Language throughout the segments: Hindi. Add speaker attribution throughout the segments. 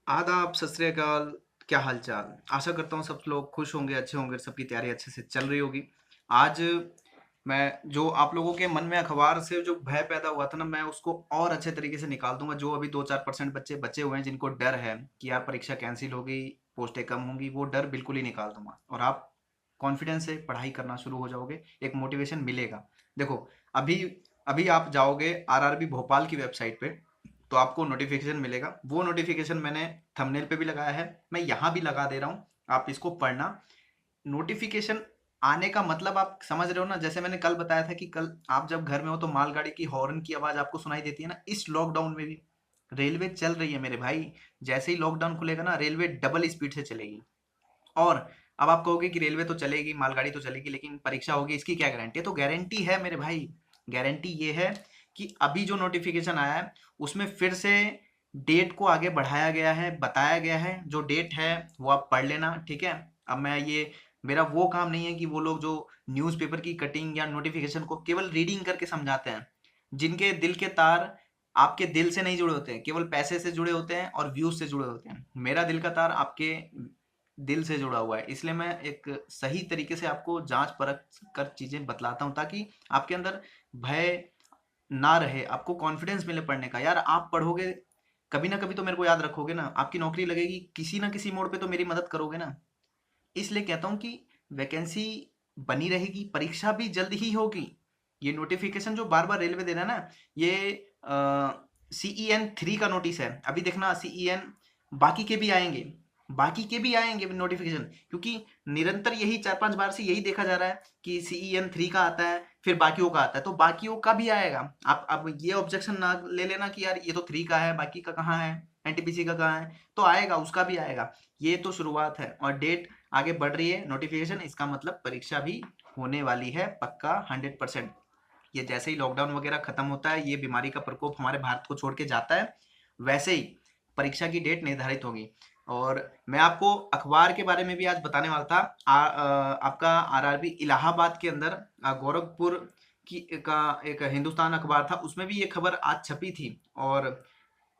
Speaker 1: आदाब, सत श्री अकाल, क्या हाल-चाल? आशा करता हूँ सब लोग खुश होंगे, अच्छे होंगे, सबकी तैयारी अच्छे से चल रही होगी। आज मैं जो आप लोगों के मन में अखबार से जो भय पैदा हुआ था ना, मैं उसको और अच्छे तरीके से निकाल दूँगा। जो अभी 2-4% बच्चे बचे हुए हैं, जिनको डर है कि यार परीक्षा कैंसल होगी, पोस्टें कम होंगी, वो डर बिल्कुल ही निकाल दूँगा और आप कॉन्फिडेंस से पढ़ाई करना शुरू हो जाओगे, एक मोटिवेशन मिलेगा। देखो, अभी अभी आप जाओगे आरआरबी भोपाल की वेबसाइट पे, तो आपको नोटिफिकेशन मिलेगा। वो नोटिफिकेशन मैंने थंबनेल पे भी लगाया है, मैं यहाँ भी लगा दे रहा हूँ, आप इसको पढ़ना। नोटिफिकेशन आने का मतलब आप समझ रहे हो ना? जैसे मैंने कल बताया था कि कल आप जब घर में हो तो मालगाड़ी की हॉर्न की आवाज़ आपको सुनाई देती है ना, इस लॉकडाउन में भी रेलवे चल रही है मेरे भाई। जैसे ही लॉकडाउन खुलेगा ना, रेलवे डबल स्पीड से चलेगी। और अब आप कहोगे कि रेलवे तो चलेगी, मालगाड़ी तो चलेगी, लेकिन परीक्षा होगी, इसकी क्या गारंटी है? तो गारंटी है मेरे भाई। गारंटी ये है कि अभी जो नोटिफिकेशन आया है, उसमें फिर से डेट को आगे बढ़ाया गया है, बताया गया है। जो डेट है वो आप पढ़ लेना, ठीक है? अब मैं ये मेरा वो काम नहीं है कि वो लोग जो न्यूज़पेपर की कटिंग या नोटिफिकेशन को केवल रीडिंग करके समझाते हैं। जिनके दिल के तार आपके दिल से नहीं जुड़े होते हैं, केवल पैसे से जुड़े होते हैं और व्यूज से जुड़े होते हैं। मेरा दिल का तार आपके दिल से जुड़ा हुआ है, इसलिए मैं एक सही तरीके से आपको जांच परख कर चीजें बतलाता हूँ, ताकि आपके अंदर भय ना रहे, आपको कॉन्फिडेंस मिले पढ़ने का। यार आप पढ़ोगे, कभी ना कभी तो मेरे को याद रखोगे ना, आपकी नौकरी लगेगी, किसी ना किसी मोड़ पे तो मेरी मदद करोगे ना। इसलिए कहता हूँ कि वैकेंसी बनी रहेगी, परीक्षा भी जल्द ही होगी। ये नोटिफिकेशन जो बार बार रेलवे दे रहा है ना, ये CEN 3 का नोटिस है। अभी देखना CEN बाकी के भी आएंगे, बाकी के भी आएंगे नोटिफिकेशन, क्योंकि निरंतर यही 4-5 बार से यही देखा जा रहा है कि CEN 3 का आता है, फिर बाकियों का आता है, तो बाकियों का भी आएगा। आप अब ये ऑब्जेक्शन ना ले लेना कि यार ये तो 3 का है, बाकी का कहाँ है, NTPC का कहाँ है, तो आएगा, उसका भी आएगा। ये तो शुरुआत है और डेट आगे बढ़ रही है। नोटिफिकेशन, इसका मतलब परीक्षा भी होने वाली है पक्का 100%। ये जैसे ही लॉकडाउन वगैरह खत्म होता है, ये बीमारी का प्रकोप हमारे भारत को छोड़ के जाता है, वैसे ही परीक्षा की डेट निर्धारित होगी। और मैं आपको अखबार के बारे में भी आज बताने वाला था। आपका आरआरबी इलाहाबाद के अंदर गोरखपुर की का एक हिंदुस्तान अखबार था, उसमें भी ये खबर आज छपी थी और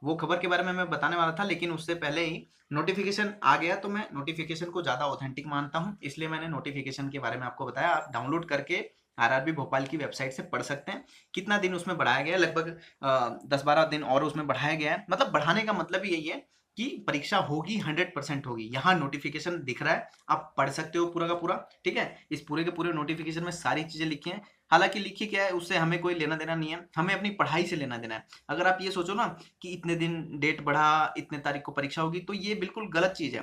Speaker 1: वो खबर के बारे में मैं बताने वाला था, लेकिन उससे पहले ही नोटिफिकेशन आ गया। तो मैं नोटिफिकेशन को ज़्यादा ऑथेंटिक मानता हूँ, इसलिए मैंने नोटिफिकेशन के बारे में आपको बताया। आप डाउनलोड करके आरआरबी भोपाल की वेबसाइट से पढ़ सकते हैं। कितना दिन उसमें बढ़ाया गया है? लगभग 10-12 दिन और उसमें बढ़ाया गया है। मतलब बढ़ाने का मतलब ही यही है कि परीक्षा होगी, 100% होगी। यहाँ नोटिफिकेशन दिख रहा है, आप पढ़ सकते हो पूरा का पूरा, ठीक है? इस पूरे के पूरे नोटिफिकेशन में सारी चीजें लिखी हैं। हालांकि लिखी क्या है उससे हमें कोई लेना देना नहीं है, हमें अपनी पढ़ाई से लेना देना है। अगर आप ये सोचो ना कि इतने दिन डेट बढ़ा, इतने तारीख को परीक्षा होगी, तो ये बिल्कुल गलत चीज है।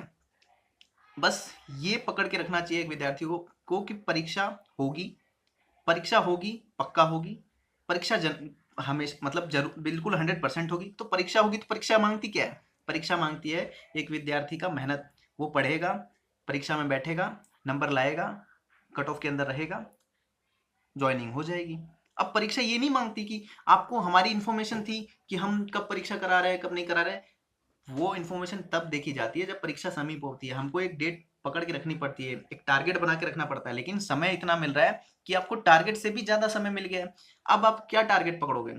Speaker 1: बस ये पकड़ के रखना चाहिए एक विद्यार्थी को कि परीक्षा होगी, परीक्षा होगी, पक्का होगी। परीक्षा हमेशा मतलब जरूर बिल्कुल 100% होगी। तो परीक्षा होगी, तो परीक्षा मांगती क्या है? परीक्षा मांगती है एक विद्यार्थी का मेहनत। वो पढ़ेगा, परीक्षा में बैठेगा, नंबर लाएगा, कट ऑफ के अंदर रहेगा, ज्वाइनिंग हो जाएगी। अब परीक्षा ये नहीं मांगती कि आपको हमारी इंफॉर्मेशन थी कि हम कब परीक्षा करा रहे हैं, कब नहीं करा रहे हैं। वो इन्फॉर्मेशन तब देखी जाती है जब परीक्षा समीप होती है। हमको एक डेट पकड़ के रखनी पड़ती है, एक टारगेट बना के रखना पड़ता है, लेकिन समय इतना मिल रहा है कि आपको टारगेट से भी ज्यादा समय मिल गया है। अब आप क्या टारगेट पकड़ोगे?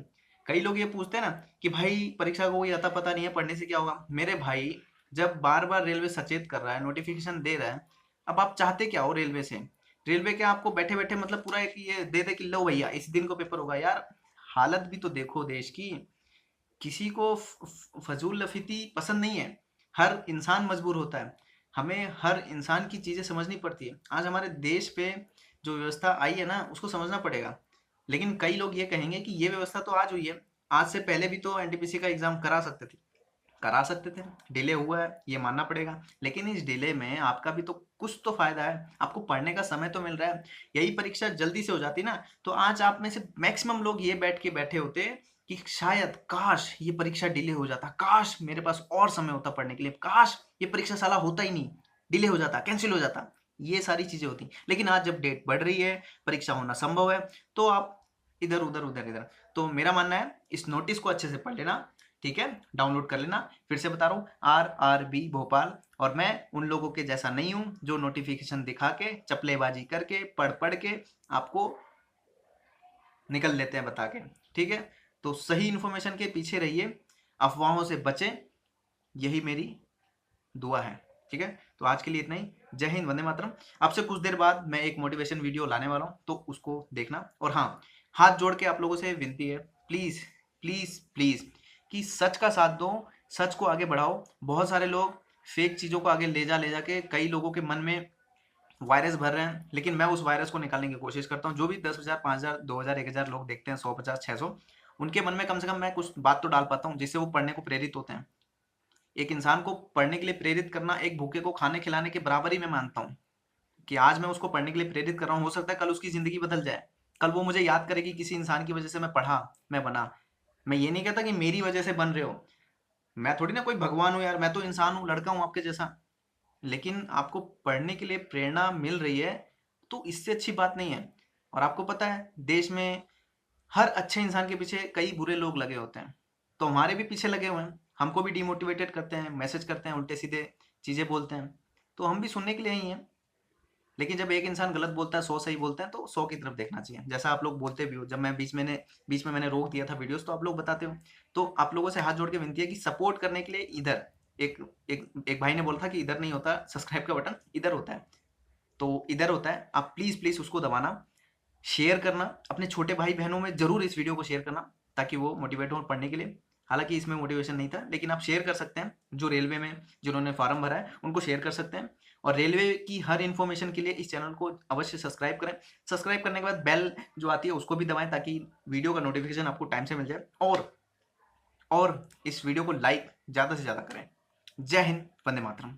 Speaker 1: कई लोग ये पूछते हैं ना कि भाई परीक्षा को कोई अता पता नहीं है, पढ़ने से क्या होगा। मेरे भाई, जब बार बार रेलवे सचेत कर रहा है, नोटिफिकेशन दे रहा है, अब आप चाहते क्या हो रेलवे से? रेलवे क्या आपको बैठे बैठे मतलब पूरा एक ये दे दे कि लो भैया इस दिन को पेपर होगा? यार हालत भी तो देखो देश की। किसी को फजूल लफीती पसंद नहीं है, हर इंसान मजबूर होता है। हमें हर इंसान की चीजें समझनी पड़ती है। आज हमारे देश पे जो व्यवस्था आई है ना, उसको समझना पड़ेगा। लेकिन कई लोग ये कहेंगे कि ये व्यवस्था तो आज हुई है, आज से पहले भी तो एनटीपीसी का एग्जाम करा सकते थे। डिले हुआ है ये मानना पड़ेगा, लेकिन इस डिले में आपका भी तो कुछ तो फायदा है, आपको पढ़ने का समय तो मिल रहा है। यही परीक्षा जल्दी से हो जाती ना, तो आज आप में से मैक्सिमम लोग ये बैठ के बैठे होते कि शायद काश ये परीक्षा डिले हो जाता, काश मेरे पास और समय होता पढ़ने के लिए, काश ये परीक्षा साला होता ही नहीं, डिले हो जाता, कैंसिल हो जाता। ये सारी चीजें होती, लेकिन आज जब डेट बढ़ रही है, परीक्षा होना संभव है, तो आप इधर उधर उधर इधर। तो मेरा मानना है इस नोटिस को अच्छे से पढ़ लेना, ठीक है? डाउनलोड कर लेना। फिर से बता रहा हूँ, RRB भोपाल। और मैं उन लोगों के जैसा नहीं हूँ जो नोटिफिकेशन दिखा के चपलेबाजी करके पढ़ पढ़ के आपको निकल लेते हैं बता के, ठीक है? तो सही इन्फॉर्मेशन के पीछे रहिए, अफवाहों से बचें, यही मेरी दुआ है। ठीक है, तो आज के लिए इतना ही। जय हिंद, वंदे मातरम। आपसे कुछ देर बाद मैं एक मोटिवेशन वीडियो लाने वाला हूँ, तो उसको देखना। और हाँ, हाथ जोड़ के आप लोगों से विनती है, प्लीज प्लीज प्लीज, कि सच का साथ दो, सच को आगे बढ़ाओ। बहुत सारे लोग फेक चीजों को आगे ले जा के कई लोगों के मन में वायरस भर रहे हैं, लेकिन मैं उस वायरस को निकालने की कोशिश करता हूँ। जो भी 10,000, 5,000, 2,000, 1,000 लोग देखते हैं, 100, 50, 600, उनके मन में कम से कम मैं कुछ बात तो डाल पाता हूँ जिससे वो पढ़ने को प्रेरित होते हैं। एक इंसान को पढ़ने के लिए प्रेरित करना एक भूखे को खाने खिलाने के बराबर ही मैं मानता हूँ। कि आज मैं उसको पढ़ने के लिए प्रेरित कर रहा हूँ, हो सकता है कल उसकी जिंदगी बदल जाए, कल वो मुझे याद करे कि किसी इंसान की वजह से मैं पढ़ा, मैं बना। मैं ये नहीं कहता कि मेरी वजह से बन रहे हो, मैं थोड़ी ना कोई भगवान हूँ यार, मैं तो इंसान हूँ, लड़का हूँ आपके जैसा। लेकिन आपको पढ़ने के लिए प्रेरणा मिल रही है, तो इससे अच्छी बात नहीं है। और आपको पता है, देश में हर अच्छे इंसान के पीछे कई बुरे लोग लगे होते हैं, तो हमारे भी पीछे लगे हुए हैं, हमको भी डिमोटिवेटेड करते हैं, मैसेज करते हैं, उल्टे सीधे चीजें बोलते हैं, तो हम भी सुनने के लिए ही हैं। लेकिन जब एक इंसान गलत बोलता है, 100 सही बोलते हैं, तो 100 की तरफ देखना चाहिए, जैसा आप लोग बोलते भी हो। जब मैं बीच में मैंने रोक दिया था वीडियोस, तो आप लोग बताते हो। तो आप लोगों से हाथ जोड़ के विनती है कि सपोर्ट करने के लिए इधर एक एक भाई ने बोला था कि इधर नहीं होता सब्सक्राइब का बटन, इधर होता है, तो इधर होता है। आप प्लीज प्लीज उसको दबाना, शेयर करना, अपने छोटे भाई बहनों में जरूर इस वीडियो को शेयर करना, ताकि वो मोटिवेट हो पढ़ने के लिए। हालांकि इसमें मोटिवेशन नहीं था, लेकिन आप शेयर कर सकते हैं। जो रेलवे में जिन्होंने फॉर्म भरा है उनको शेयर कर सकते हैं। और रेलवे की हर इन्फॉर्मेशन के लिए इस चैनल को अवश्य सब्सक्राइब करें। सब्सक्राइब करने के बाद बेल जो आती है उसको भी दबाएं, ताकि वीडियो का नोटिफिकेशन आपको टाइम से मिल जाए। और इस वीडियो को लाइक ज़्यादा से ज़्यादा करें। जय हिंद, वंदे मातरम।